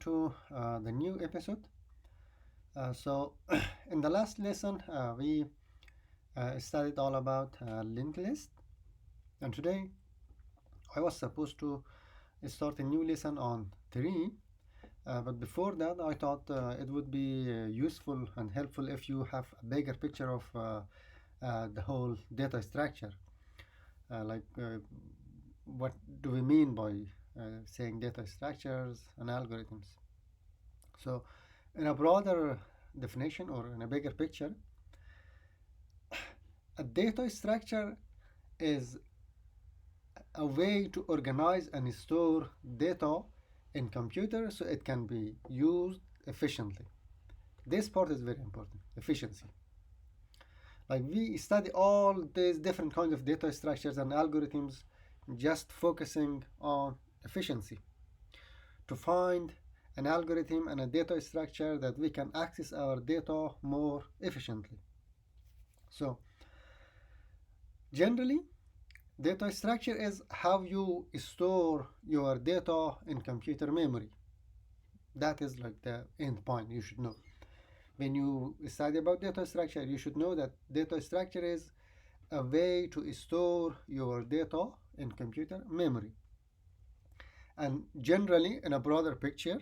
to the new episode. In the last lesson, we studied all about linked list, and today I was supposed to start a new lesson on tree. But before that, I thought it would be useful and helpful if you have a bigger picture of the whole data structure. What do we mean by saying data structures and algorithms? So, in a broader definition or in a bigger picture, a data structure is a way to organize and store data in computer so it can be used efficiently. This part is very important, efficiency. Like we study all these different kinds of data structures and algorithms just focusing on efficiency to find an algorithm and a data structure that we can access our data more efficiently. So generally, data structure is how you store your data in computer memory. That is like the end point you should know. When you study about data structure, you should know that data structure is a way to store your data in computer memory. And generally, in a broader picture,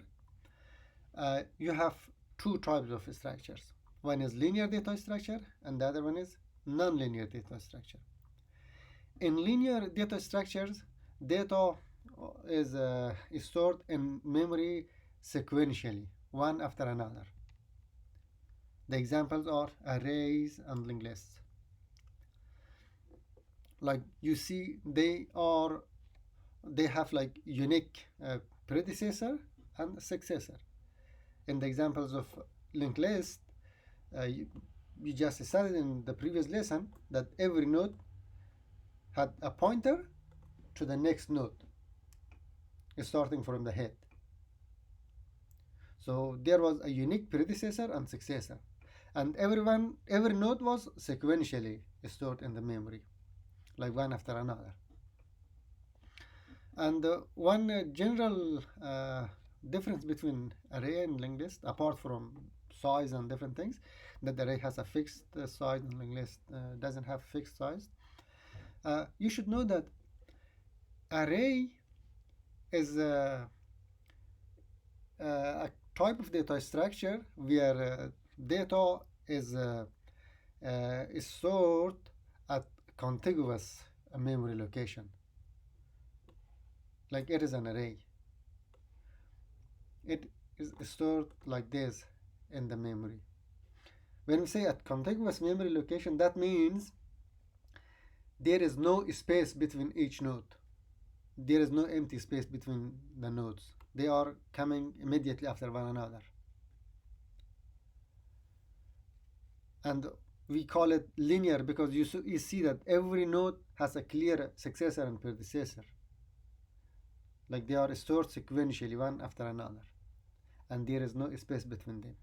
you have two types of structures. One is linear data structure, and the other one is non-linear data structure. In linear data structures, data is stored in memory sequentially, one after another. The examples are arrays and linked lists. Like you see, they have like unique predecessor and successor. In the examples of linked list, you just studied in the previous lesson that every node had a pointer to the next node, starting from the head. So there was a unique predecessor and successor, and every node was sequentially stored in the memory, like one after another. And one general difference between array and linked list, apart from size and different things, that array has a fixed size and linked list doesn't have fixed size. You should know that array is a type of data structure where data is stored at contiguous memory location. Like it is an array. It is stored like this in the memory. When we say at contiguous memory location, that means there is no space between each node. There is no empty space between the nodes. They are coming immediately after one another. And we call it linear because you see that every node has a clear successor and predecessor. Like they are stored sequentially, one after another. And there is no space between them.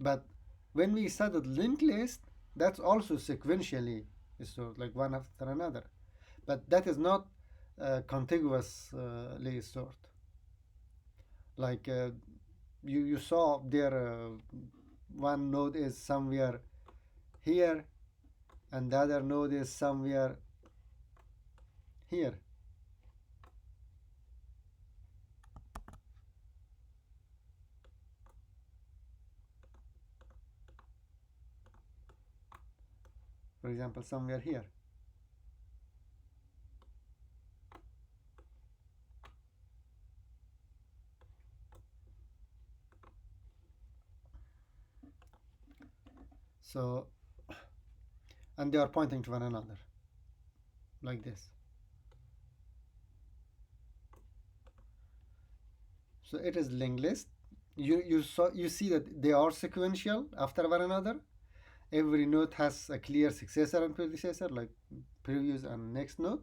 But when we studied linked list, that's also sequentially stored, like one after another. But that is not contiguously stored. Like you saw there, one node is somewhere here, and the other node is somewhere here. For example, somewhere here. So, and they are pointing to one another, like this. So it is linked list. You see that they are sequential after one another. Every node has a clear successor and predecessor, like previous and next node.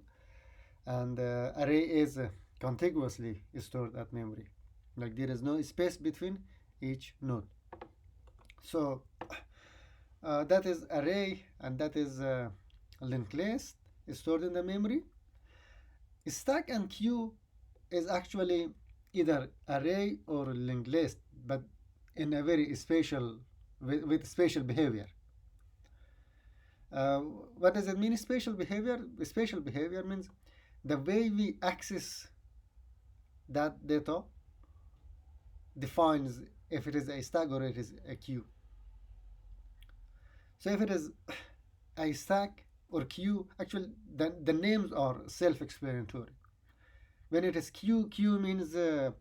And array is contiguously stored at memory. Like there is no space between each node. So that is array, and that is linked list stored in the memory. Stack and queue is actually either array or linked list, but in a very special, with special behavior. Uh, what does it mean, spatial behavior? Spatial behavior means the way we access that data defines if it is a stack or it is a queue. So if it is a stack or queue, actually the names are self-explanatory. When it is queue, queue means the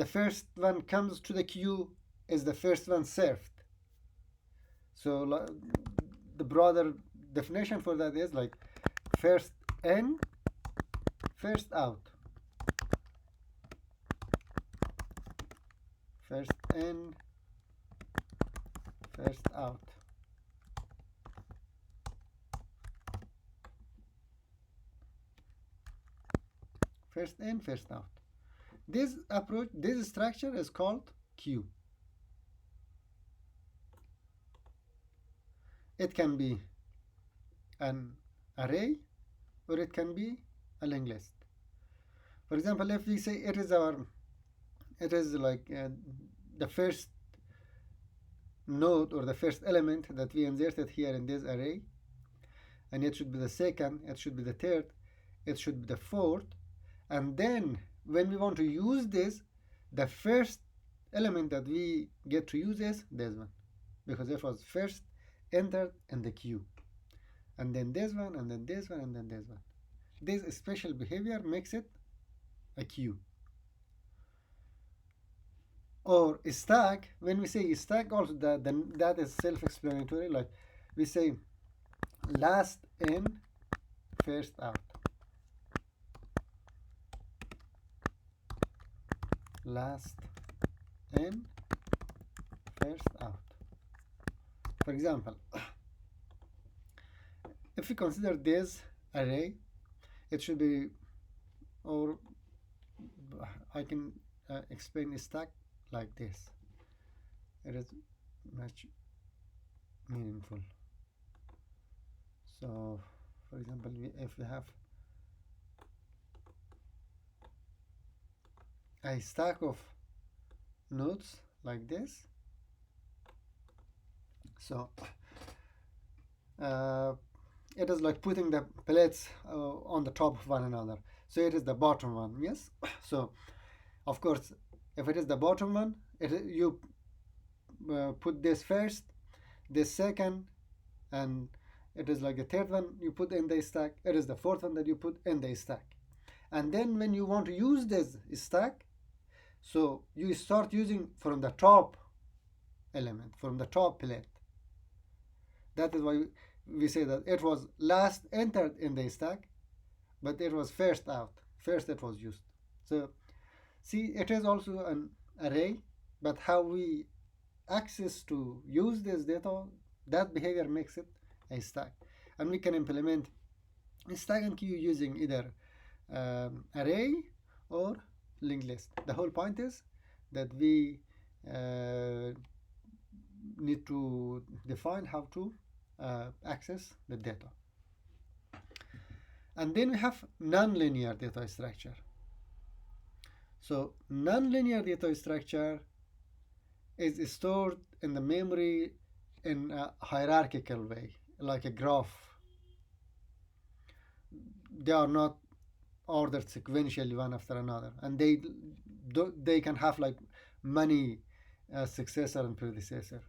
first one comes to the queue is the first one served. So the broader definition for that is like first in, first out. First in, first out. First in, first out. This approach, this structure is called queue. It can be an array or it can be a linked list. For example, if we say it is like the first node or the first element that we inserted here in this array, and it should be the second, it should be the third, it should be the fourth, and then when we want to use this, the first element that we get to use is this one, because it was first entered in the queue, and then this one, and then this one, and then this one. This special behavior makes it a queue. Or a stack, when we say stack also, that is self-explanatory. Like we say last in, first out. Last in, first out. For example, if we consider this array, it should be, or I can explain a stack like this. It is much meaningful. So, for example, if we have a stack of nodes like this, so it is like putting the plates on the top of one another. So it is the bottom one, yes. So of course, if it is the bottom one, you put this first, this second, and it is like the third one you put in the stack. It is the fourth one that you put in the stack. And then when you want to use this stack, so you start using from the top element, from the top plate. That is why we say that it was last entered in the stack, but it was first out. First it was used. So see, it is also an array, but how we access to use this data, that behavior makes it a stack. And we can implement a stack and queue using either array or linked list. The whole point is that we need to define how to access the data. And then we have non-linear data structure. So non-linear data structure is stored in the memory in a hierarchical way, like a graph. They are not ordered sequentially one after another, and they can have like many successor and predecessor.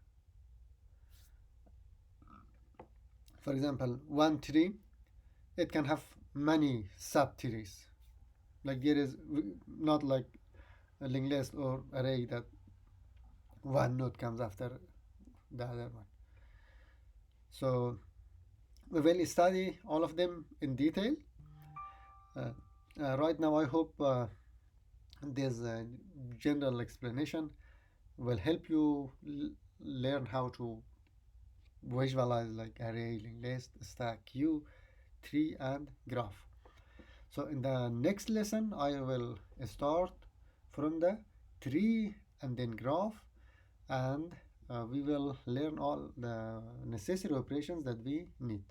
For example, one tree, it can have many sub-trees. Like there is not like a linked list or array that one node comes after the other one. So we will study all of them in detail. Right now I hope this general explanation will help you learn how to visualize like array, linked list, stack, queue, tree, and graph. So in the next lesson I will start from the tree and then graph, and we will learn all the necessary operations that we need.